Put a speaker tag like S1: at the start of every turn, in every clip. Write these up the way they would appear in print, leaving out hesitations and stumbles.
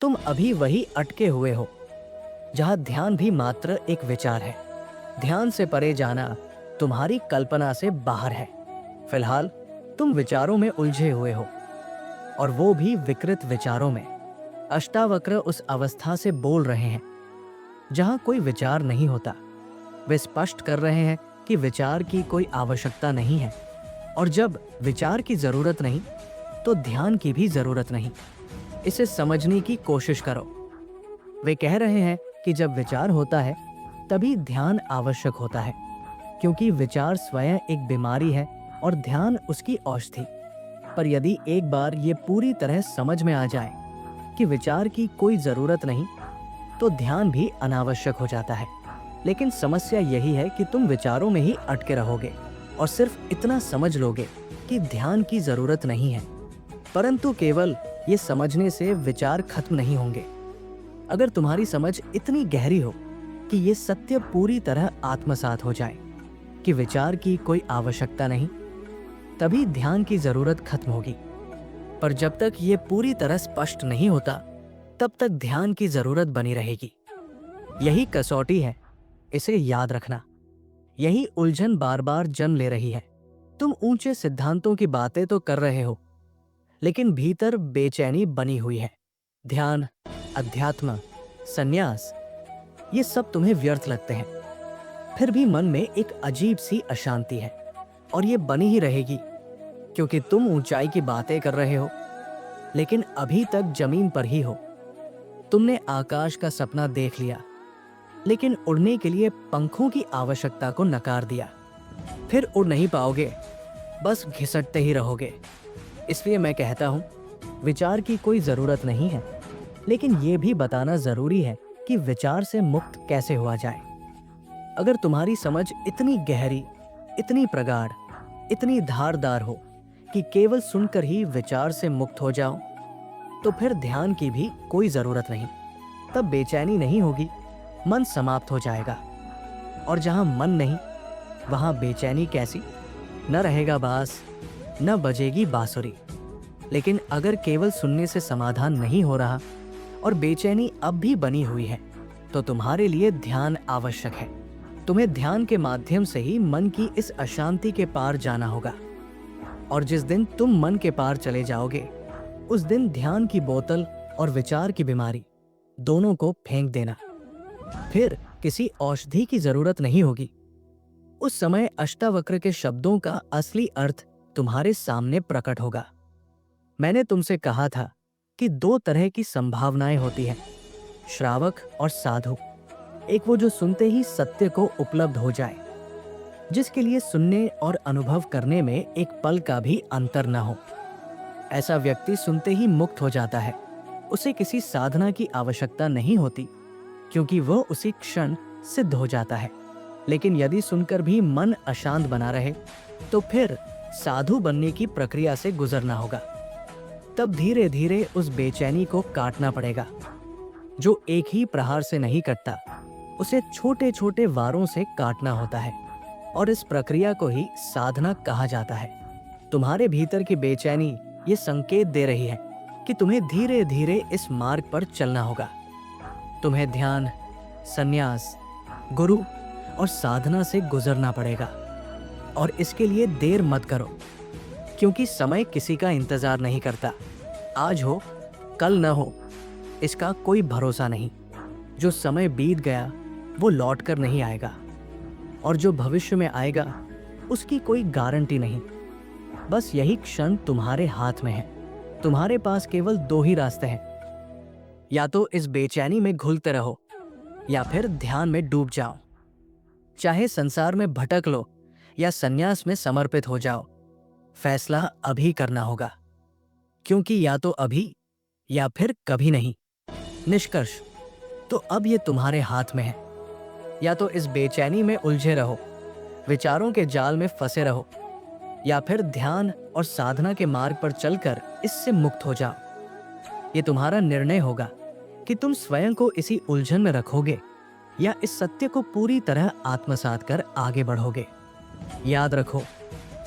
S1: तुम अभी वही अटके हुए हो जहां ध्यान भी मात्र एक विचार है। ध्यान से परे जाना तुम्हारी कल्पना से बाहर है। फिलहाल तुम विचारों में उलझे हुए हो, और वो भी विकृत विचारों में। अष्टावक्र उस अवस्था से बोल रहे हैं जहां कोई विचार नहीं होता। वे स्पष्ट कर रहे हैं कि विचार की कोई आवश्यकता नहीं है, और जब विचार की जरूरत नहीं तो ध्यान की भी जरूरत नहीं। इसे समझने की कोशिश करो। वे कह रहे हैं कि जब विचार होता है तभी ध्यान आवश्यक होता है, क्योंकि विचार स्वयं एक बीमारी है और ध्यान उसकी औषधि। पर यदि एक बार ये पूरी तरह समझ में आ जाए कि विचार की कोई जरूरत नहीं, तो ध्यान भी अनावश्यक हो जाता है। लेकिन समस्या यही है कि तुम विचारों में ही अटके रहोगे और सिर्फ इतना समझ लोगे कि ध्यान की जरूरत नहीं है। परंतु केवल ये समझने से विचार खत्म नहीं होंगे। अगर तुम्हारी समझ इतनी गहरी हो कि ये सत्य पूरी तरह आत्मसात हो जाए कि विचार की कोई आवश्यकता नहीं, तभी ध्यान की जरूरत खत्म होगी। पर जब तक ये पूरी तरह स्पष्ट नहीं होता, तब तक ध्यान की जरूरत बनी रहेगी। यही कसौटी है, इसे याद रखना। यही उलझन बार बार जन्म ले रही है। तुम ऊंचे सिद्धांतों की बातें तो कर रहे हो, लेकिन भीतर बेचैनी बनी हुई है। ध्यान, अध्यात्म, संन्यास, ये सब तुम्हें व्यर्थ लगते हैं। फिर भी मन में एक अजीब सी अशांति है, और ये बनी ही रहेगी, क्योंकि तुम ऊंचाई की बातें कर रहे हो, लेकिन अभी तक जमीन पर ही हो। तुमने आकाश का सपना देख लिया, लेकिन उड़ने के लिए पंखों की आवश्यकता को नकार दिया। फिर उड़ नहीं पाओगे, बस घिसटते ही रहोगे। इसलिए मैं कहता हूं, विचार की कोई जरूरत नहीं है, लेकिन यह भी बताना जरूरी है कि विचार से मुक्त कैसे हुआ जाए। अगर तुम्हारी समझ इतनी गहरी, इतनी प्रगाढ़, इतनी धारदार हो कि केवल सुनकर ही विचार से मुक्त हो जाओ, तो फिर ध्यान की भी कोई जरूरत नहीं। तब बेचैनी नहीं होगी, मन समाप्त हो जाएगा। और जहां मन नहीं, वहां बेचैनी कैसी? न रहेगा बांस, न बजेगी बांसुरी। लेकिन अगर केवल सुनने से समाधान नहीं हो रहा और बेचैनी अब भी बनी हुई है, तो तुम्हारे लिए ध्यान आवश्यक है। तुम्हें ध्यान के माध्यम से ही मन की इस अशांति के पार जाना होगा। और जिस दिन तुम मन के पार चले जाओगे, उस दिन ध्यान की बोतल और विचार की बीमारी दोनों को फेंक देना। फिर किसी औषधि की जरूरत नहीं होगी। उस समय अष्टावक्र के शब्दों का असली अर्थ तुम्हारे सामने प्रकट होगा। मैंने तुमसे कहा था कि दो तरह की संभावनाएं होती हैं, श्रावक और साधु। एक वो जो सुनते ही सत्य को उपलब्ध हो जाए, जिसके लिए सुनने और अनुभव करने में एक पल का भी अंतर न हो। ऐसा व्यक्ति सुनते ही मुक्त हो जाता है। उसे किसी साधना की आवश्यकता नहीं होती, क्योंकि वह उसी क्षण सिद्ध हो जाता है। लेकिन यदि सुनकर भी मन अशांत बना रहे, तो फिर साधु बनने की प्रक्रिया से गुजरना होगा। तब धीरे धीरे उस बेचैनी को काटना पड़ेगा, जो एक ही प्रहार से नहीं कटता। उसे छोटे छोटे वारों से काटना होता है, और इस प्रक्रिया को ही साधना कहा जाता है। तुम्हारे भीतर की बेचैनी ये संकेत दे रही है कि तुम्हें धीरे धीरे इस मार्ग पर चलना होगा। तुम्हें ध्यान, संन्यास, गुरु और साधना से गुजरना पड़ेगा। और इसके लिए देर मत करो, क्योंकि समय किसी का इंतजार नहीं करता। आज हो, कल न हो, इसका कोई भरोसा नहीं। जो समय बीत गया वो लौट कर नहीं आएगा, और जो भविष्य में आएगा उसकी कोई गारंटी नहीं। बस यही क्षण तुम्हारे हाथ में है। तुम्हारे पास केवल दो ही रास्ते हैं, या तो इस बेचैनी में घुलते रहो, या फिर ध्यान में डूब जाओ। चाहे संसार में भटक लो या संन्यास में समर्पित हो जाओ, फैसला अभी करना होगा, क्योंकि या तो अभी या फिर कभी नहीं। निष्कर्ष तो अब ये तुम्हारे हाथ में है। या तो इस बेचैनी में उलझे रहो, विचारों के जाल में फंसे रहो, या फिर ध्यान और साधना के मार्ग पर चलकर इससे मुक्त हो जाओ। ये तुम्हारा निर्णय होगा कि तुम स्वयं को इसी उलझन में रखोगे या इस सत्य को पूरी तरह आत्मसात कर आगे बढ़ोगे। याद रखो,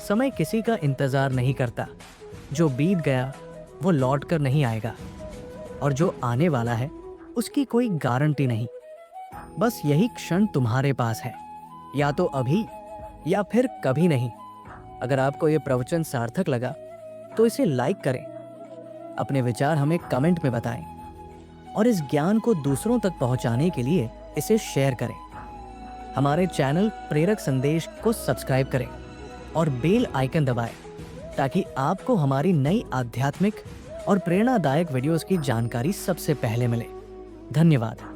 S1: समय किसी का इंतजार नहीं करता। जो बीत गया वो लौट कर नहीं आएगा, और जो आने वाला है उसकी कोई गारंटी नहीं। बस यही क्षण तुम्हारे पास है, या तो अभी या फिर कभी नहीं। अगर आपको ये प्रवचन सार्थक लगा तो इसे लाइक करें, अपने विचार हमें कमेंट में बताएं और इस ज्ञान को दूसरों तक पहुंचाने के लिए इसे शेयर करें। हमारे चैनल प्रेरक संदेश को सब्सक्राइब करें और बेल आइकन दबाएं ताकि आपको हमारी नई आध्यात्मिक और प्रेरणादायक वीडियोस की जानकारी सबसे पहले मिले। धन्यवाद।